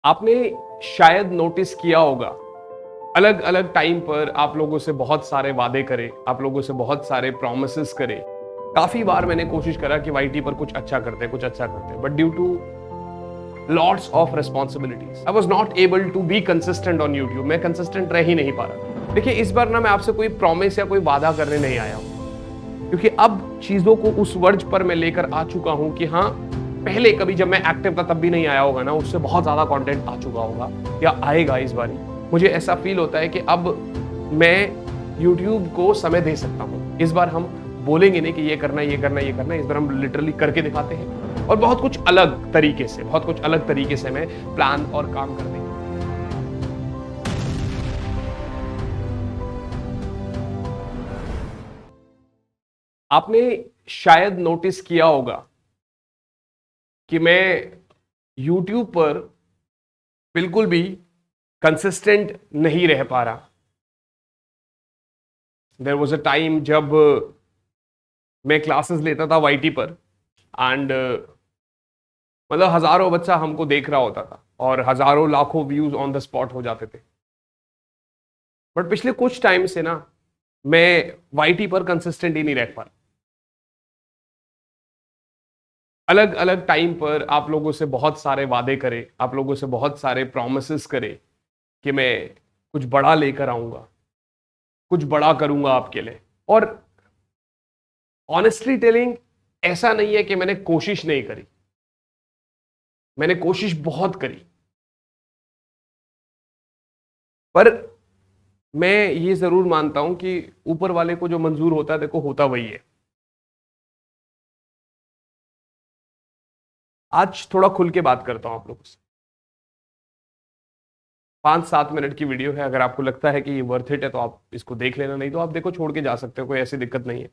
आपने शायद नोटिस किया होगा, अलग अलग टाइम पर आप लोगों से बहुत सारे वादे करे, आप लोगों से बहुत सारे प्रोमिसेस करे। काफी बार मैंने कोशिश करा कि वाईटी पर कुछ अच्छा करते कुछ अच्छा करते, but due to lots of responsibilities I was not able to be consistent on YouTube. मैं कंसिस्टेंट रह ही नहीं पा रहा। देखिए, इस बार ना मैं आपसे कोई प्रॉमिस या कोई वादा करने नहीं आया हूं, क्योंकि अब चीजों को उस वर्ज पर मैं लेकर आ चुका हूं कि हाँ, पहले कभी जब मैं एक्टिव था तब भी नहीं आया होगा ना, उससे बहुत ज्यादा कंटेंट आ चुका होगा या आएगा इस बारी। मुझे ऐसा फील होता है कि अब मैं YouTube को समय दे सकता हूं। इस बार हम बोलेंगे नहीं कि ये करना ये करना ये करना, इस बार हम लिटरली करके दिखाते हैं और बहुत कुछ अलग तरीके से मैं प्लान और काम कर देंगे। आपने शायद नोटिस किया होगा कि मैं YouTube पर बिल्कुल भी कंसिस्टेंट नहीं रह पा रहा। देयर वॉज अ टाइम जब मैं क्लासेस लेता था वाईटी पर एंड मतलब हजारों बच्चा हमको देख रहा होता था और हजारों लाखों व्यूज ऑन द स्पॉट हो जाते थे। बट पिछले कुछ टाइम से ना मैं वाईटी पर कंसिस्टेंट ही नहीं रह पा रहा। अलग अलग टाइम पर आप लोगों से बहुत सारे वादे करे, आप लोगों से बहुत सारे प्रोमिसेस करे कि मैं कुछ बड़ा लेकर आऊंगा, कुछ बड़ा करूंगा आपके लिए। और ऑनेस्टली टेलिंग, ऐसा नहीं है कि मैंने कोशिश नहीं करी, मैंने कोशिश बहुत करी, पर मैं ये जरूर मानता हूं कि ऊपर वाले को जो मंजूर होता है, देखो होता वही है। आज थोड़ा खुल के बात करता हूं आप लोगों से। 5-7 मिनट की वीडियो है, अगर आपको लगता है कि ये वर्थ इट है तो आप इसको देख लेना, नहीं तो आप देखो छोड़ के जा सकते हो, कोई ऐसी दिक्कत नहीं है।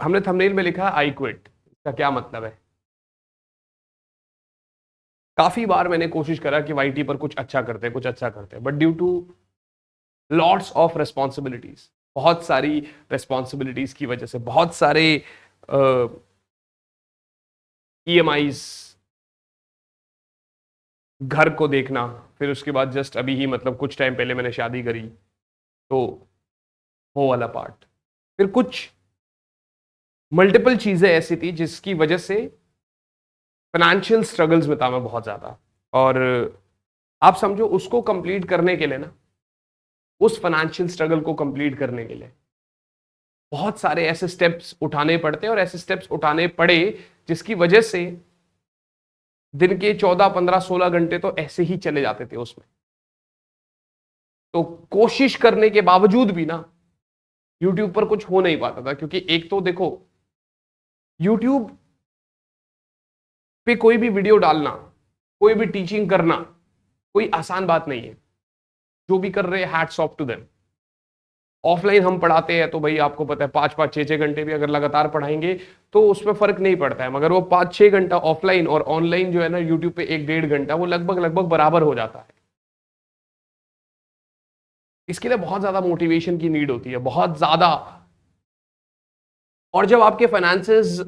हमने थंबनेल में लिखा आई क्विट। इसका क्या मतलब है? काफी बार मैंने कोशिश करा कि वाईटी पर कुछ अच्छा करते, but due to lots of responsibilities, बहुत सारी रिस्पॉन्सिबिलिटीज की वजह से, बहुत सारे ईएमआईज, घर को देखना, फिर उसके बाद जस्ट अभी ही मतलब कुछ टाइम पहले मैंने शादी करी, तो वो वाला पार्ट, फिर कुछ मल्टीपल चीजें ऐसी थी जिसकी वजह से फाइनेंशियल स्ट्रगल्स में था मैं बहुत ज्यादा। और आप समझो, उसको कंप्लीट करने के लिए ना, उस फाइनेंशियल स्ट्रगल को कंप्लीट करने के लिए बहुत सारे ऐसे स्टेप्स उठाने पड़ते और ऐसे स्टेप्स उठाने पड़े जिसकी वजह से दिन के 14, 15, 16 घंटे तो ऐसे ही चले जाते थे उसमें। तो कोशिश करने के बावजूद भी ना YouTube पर कुछ हो नहीं पाता था, क्योंकि एक तो देखो, YouTube पे कोई भी वीडियो डालना, कोई भी टीचिंग करना कोई आसान बात नहीं है। जो भी कर रहे हैं, hats off to them. Offline हम पढ़ाते हैं तो भाई आपको पता है 5-5, 6-6 घंटे भी अगर लगातार पढ़ाएंगे तो उसमें फर्क नहीं पड़ता है, मगर वो 5-6 घंटा ऑफलाइन और ऑनलाइन जो है ना यूट्यूब पे 1-1.5 घंटा, वो लगभग लगभग बराबर हो जाता है। इसके लिए बहुत ज्यादा मोटिवेशन की नीड होती है, बहुत ज्यादा। और जब आपके फाइनेंसेस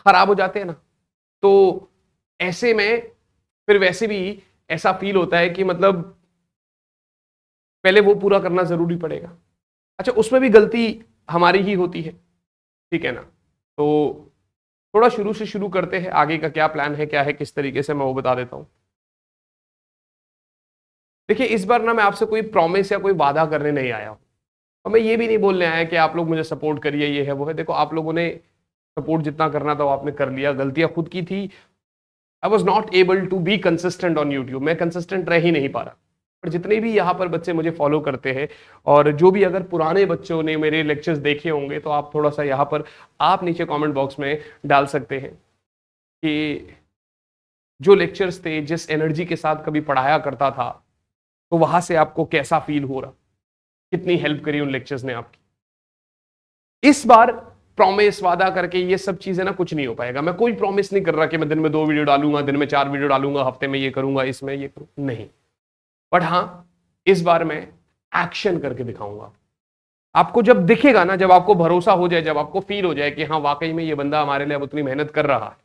खराब हो जाते हैं ना, तो ऐसे में फिर वैसे भी ऐसा फील होता है कि मतलब पहले वो पूरा करना जरूरी पड़ेगा। अच्छा, उसमें भी गलती हमारी ही होती है, ठीक है ना? तो थोड़ा शुरू से शुरू करते हैं, आगे का क्या प्लान है, क्या है, किस तरीके से, मैं वो बता देता हूं। देखिए, इस बार ना मैं आपसे कोई प्रॉमिस या कोई वादा करने नहीं आया हूं, और मैं ये भी नहीं बोलने आया कि आप लोग मुझे सपोर्ट करिए, ये है वो है। देखो, आप लोगों ने सपोर्ट जितना करना था वो आपने कर लिया। गलतियां खुद की थी। I was not able to be consistent on YouTube. मैं कंसिस्टेंट रह ही नहीं पा रहा। पर जितने भी यहाँ पर बच्चे मुझे फॉलो करते हैं, और जो भी अगर पुराने बच्चों ने मेरे लेक्चर्स देखे होंगे, तो आप थोड़ा सा यहाँ पर आप नीचे कमेंट बॉक्स में डाल सकते हैं कि जो लेक्चर्स थे, जिस एनर्जी के साथ कभी पढ़ाया करता था, तो वहां से आपको कैसा फील हो रहा, कितनी हेल्प करी उन लेक्चर्स ने आपकी। इस बार प्रॉमिस, वादा करके ये सब चीजें ना कुछ नहीं हो पाएगा। मैं कोई प्रॉमिस नहीं कर रहा कि मैं दिन में 2 वीडियो डालूंगा, दिन में 4 वीडियो डालूंगा, हफ्ते में ये करूंगा, इसमें ये करूंगा, नहीं। बट हाँ, इस बार मैं एक्शन करके दिखाऊंगा। आपको जब दिखेगा ना, जब आपको भरोसा हो जाए, जब आपको फील हो जाए कि हाँ वाकई में ये बंदा हमारे लिए अब उतनी मेहनत कर रहा है,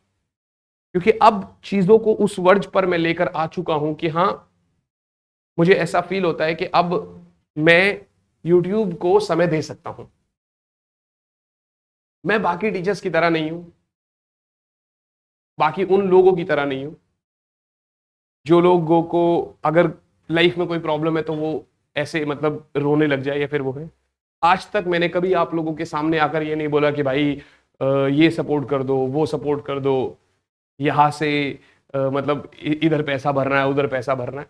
क्योंकि अब चीजों को उस वर्ज पर मैं लेकर आ चुका हूं कि हाँ, मुझे ऐसा फील होता है कि अब मैं YouTube को समय दे सकता हूं। मैं बाकी टीचर्स की तरह नहीं हूं, बाकी उन लोगों की तरह नहीं हूं जो लोगों को अगर लाइफ में कोई प्रॉब्लम है तो वो ऐसे मतलब रोने लग जाए या फिर वो है। आज तक मैंने कभी आप लोगों के सामने आकर ये नहीं बोला कि भाई ये सपोर्ट कर दो, वो सपोर्ट कर दो, यहाँ से मतलब इधर पैसा भरना है, उधर पैसा भरना है।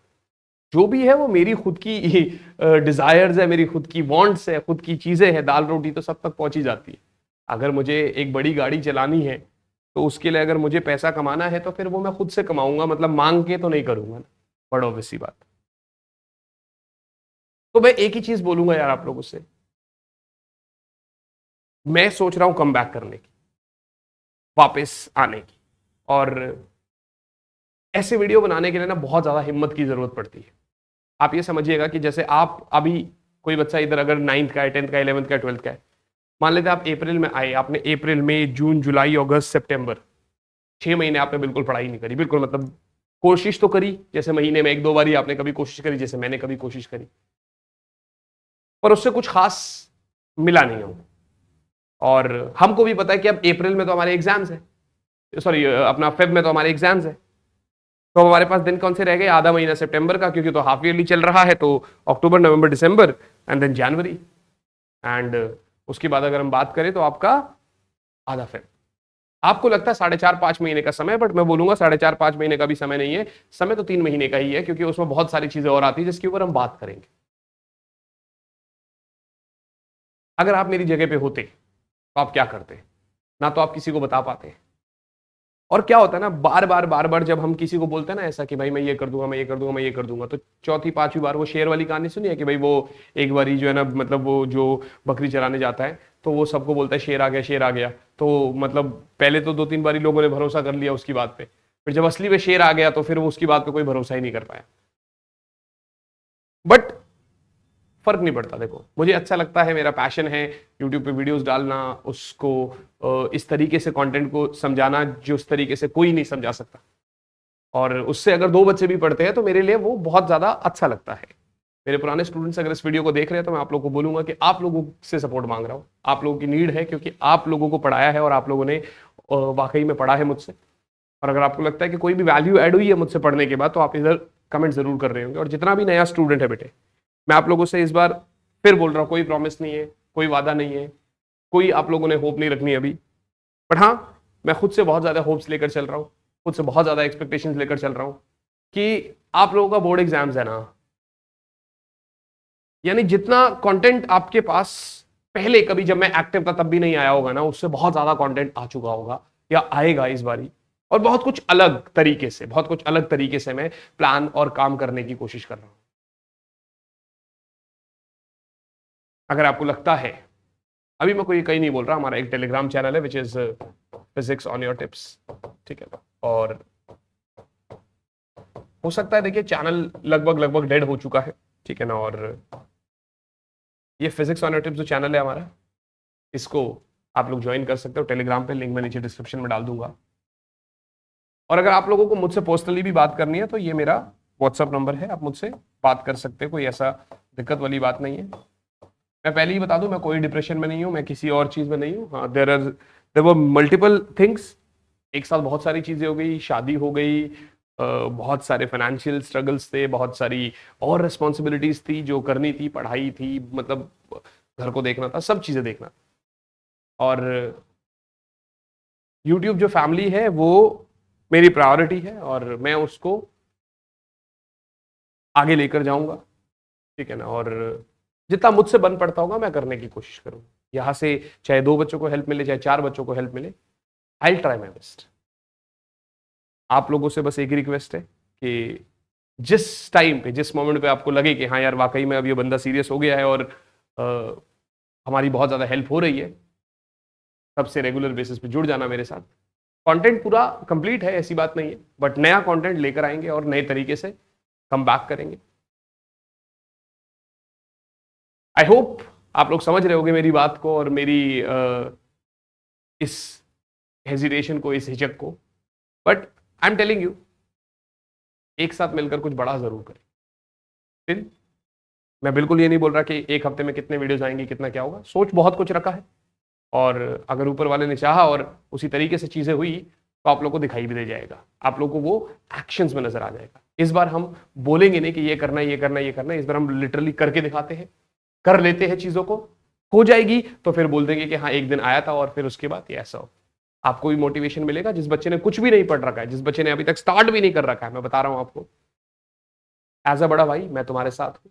जो भी है वो मेरी खुद की डिजायर्स है, मेरी खुद की वांट्स है, खुद की चीजें हैं। दाल रोटी तो सब तक पहुंची जाती है। अगर मुझे एक बड़ी गाड़ी चलानी है तो उसके लिए अगर मुझे पैसा कमाना है तो फिर वो मैं खुद से कमाऊंगा, मतलब मांग के तो नहीं करूंगा ना। बड़ा ऑब्वियस सी बात। तो मैं एक ही चीज बोलूंगा यार आप लोगों से, मैं सोच रहा हूं कम बैक करने की, वापस आने की। और ऐसे वीडियो बनाने के लिए ना बहुत ज्यादा हिम्मत की जरूरत पड़ती है। आप ये समझिएगा कि जैसे आप अभी कोई बच्चा इधर अगर 9th का है, 10th का, 11th का, 12th का है, मान लेते आप अप्रैल में आए, आपने अप्रैल मई जून जुलाई अगस्त सितंबर 6 महीने आपने बिल्कुल पढ़ाई नहीं करी, बिल्कुल मतलब कोशिश तो करी, जैसे महीने में 1-2 बार ही आपने कभी कोशिश करी, जैसे मैंने कभी कोशिश करी, पर उससे कुछ खास मिला नहीं हमको। और हमको भी पता है कि अब अप्रैल में तो हमारे एग्जाम्स है, सॉरी अपना फेब में तो हमारे एग्जाम्स है। तो हमारे पास दिन कौन से रह गए? आधा महीना सितंबर का, क्योंकि तो हाफ ईयरली चल रहा है, तो अक्टूबर नवंबर दिसंबर एंड देन जनवरी। एंड उसके बाद अगर हम बात करें तो आपका आधा फेब। आपको लगता है 4.5-5 महीने का समय, बट मैं बोलूंगा 4.5-5 महीने का भी समय नहीं है। समय तो 3 महीने का ही है, क्योंकि उसमें बहुत सारी चीजें और आती है जिसके ऊपर हम बात करेंगे। अगर आप मेरी जगह पे होते तो आप क्या करते? ना तो आप किसी को बता पाते। और क्या होता है ना, बार बार जब हम किसी को बोलते हैं ना ऐसा कि भाई मैं ये कर दूंगा, मैं ये कर दूंगा, मैं ये कर दूंगा, तो चौथी पांचवी बार वो शेर वाली कहानी सुनी है कि भाई वो एक बारी जो है ना, मतलब वो जो बकरी चराने जाता है तो वो सबको बोलता है शेर आ गया, शेर आ गया। तो मतलब पहले तो 2-3 बारी लोगों ने भरोसा कर लिया उसकी बात पे, फिर जब असली में शेर आ गया तो फिर वो उसकी बात पे कोई भरोसा ही नहीं कर पाया। बट फर्क नहीं पड़ता। देखो, मुझे अच्छा लगता है, मेरा पैशन है यूट्यूब पे वीडियोस डालना, उसको इस तरीके से कंटेंट को समझाना जो उस तरीके से कोई नहीं समझा सकता। और उससे अगर 2 बच्चे भी पढ़ते हैं तो मेरे लिए वो बहुत ज्यादा अच्छा लगता है। मेरे पुराने स्टूडेंट्स अगर इस वीडियो को देख रहे हैं तो मैं आप लोगों को बोलूंगा कि आप लोगों से सपोर्ट मांग रहा हूँ, आप लोगों की नीड है, क्योंकि आप लोगों को पढ़ाया है और आप लोगों ने वाकई में पढ़ा है मुझसे। और अगर आपको लगता है कि कोई भी वैल्यू ऐड हुई है मुझसे पढ़ने के बाद, तो आप इधर कमेंट जरूर कर रहे होंगे। और जितना भी नया स्टूडेंट है बेटे, मैं आप लोगों से इस बार फिर बोल रहा हूँ, कोई प्रॉमिस नहीं है, कोई वादा नहीं है, कोई आप लोगों ने होप नहीं रखनी अभी। बट हाँ, मैं खुद से बहुत ज्यादा होप्स लेकर चल रहा हूँ, खुद से बहुत ज्यादा एक्सपेक्टेशंस लेकर चल रहा हूँ कि आप लोगों का बोर्ड एग्जाम्स है ना, यानी जितना कंटेंट आपके पास पहले कभी जब मैं एक्टिव था तब भी नहीं आया होगा ना, उससे बहुत ज्यादा कंटेंट आ चुका होगा या आएगा इस बारी। और बहुत कुछ अलग तरीके से, बहुत कुछ अलग तरीके से मैं प्लान और काम करने की कोशिश कर रहा हूं। अगर आपको लगता है, अभी मैं कोई कहीं नहीं बोल रहा, हमारा एक टेलीग्राम चैनल है which is physics on your tips, ठीक है। और हो सकता है, देखिए चैनल लगभग डेड हो चुका है, ठीक है ना। और ये फिजिक्स ऑन योर टिप्स जो चैनल है हमारा, इसको आप लोग ज्वाइन कर सकते हो टेलीग्राम पे, लिंक मैं नीचे डिस्क्रिप्शन में डाल दूंगा। और अगर आप लोगों को मुझसे पर्सनली भी बात करनी है तो ये मेरा व्हाट्सअप नंबर है, आप मुझसे बात कर सकते हो, कोई ऐसा दिक्कत वाली बात नहीं है। मैं पहले ही बता दूं, मैं कोई डिप्रेशन में नहीं हूं, मैं किसी और चीज में नहीं हूं। हाँ, देयर वर मल्टीपल थिंग्स, एक साथ बहुत सारी चीजें हो गई, शादी हो गई, बहुत सारे फाइनेंशियल स्ट्रगल्स थे, बहुत सारी और रिस्पॉन्सिबिलिटीज थी जो करनी थी, पढ़ाई थी, मतलब घर को देखना था, सब चीजें देखना था। और यूट्यूब जो फैमिली है वो मेरी प्रायोरिटी है और मैं उसको आगे लेकर जाऊंगा, ठीक है ना। और जितना मुझसे बन पड़ता होगा मैं करने की कोशिश करूंगा। यहाँ से चाहे 2 बच्चों को हेल्प मिले, चाहे 4 बच्चों को हेल्प मिले, आई ट्राई माई बेस्ट। आप लोगों से बस एक ही रिक्वेस्ट है कि जिस टाइम पे, जिस मोमेंट पे आपको लगे कि हाँ यार वाकई में अब ये बंदा सीरियस हो गया है और हमारी बहुत ज़्यादा हेल्प हो रही है, तब से रेगुलर बेसिस पे जुड़ जाना मेरे साथ। कंटेंट पूरा कंप्लीट है, ऐसी बात नहीं है, बट नया कंटेंट लेकर आएंगे और नए तरीके से कम बैक करेंगे। आई होप आप लोग समझ रहे होगे मेरी बात को और मेरी इस हेजिटेशन को, इस हिचक को। But I am telling you, एक साथ मिलकर कुछ बड़ा जरूर करें। फिर मैं बिल्कुल ये नहीं बोल रहा कि एक हफ्ते में कितने वीडियोस आएंगी, कितना क्या होगा, सोच बहुत कुछ रखा है, और अगर ऊपर वाले ने चाहा और उसी तरीके से चीजें हुई तो आप लोग को दिखाई भी दे जाएगा, आप लोग को वो एक्शंस में नजर आ जाएगा। इस बार हम बोलेंगे नहीं कि ये करना है, ये करना है, ये करना है, इस बार हम लिटरली करके दिखाते हैं, कर लेते हैं चीजों को, हो जाएगी तो फिर बोल देंगे कि हाँ एक दिन आया था और फिर उसके बाद ये ऐसा हो। आपको भी मोटिवेशन मिलेगा, जिस बच्चे ने कुछ भी नहीं पढ़ रखा है, जिस बच्चे ने अभी तक स्टार्ट भी नहीं कर रखा है, मैं बता रहा हूं आपको, एज अ बड़ा भाई मैं तुम्हारे साथ हूं।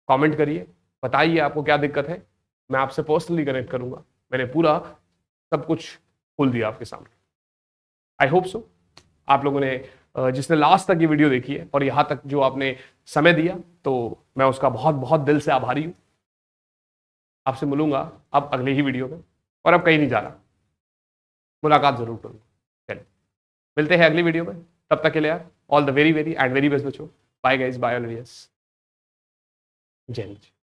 कमेंट करिए, बताइए आपको क्या दिक्कत है, मैं आपसे पर्सनली कनेक्ट करूंगा। मैंने पूरा सब कुछ खोल दिया आपके सामने। आई होप सो आप लोगों ने जिसने लास्ट तक ये वीडियो देखी है और यहां तक जो आपने समय दिया, तो मैं उसका बहुत बहुत दिल से आभारी हूं। आपसे मिलूंगा अब अगले ही वीडियो में, और अब कहीं नहीं जा रहा, मुलाकात जरूर करूंगा। चलिए मिलते हैं अगली वीडियो में, तब तक के लिए यार all the very very and very best बच्चों। बाय गाइस, बाय ऑलवेज, जय हिंद।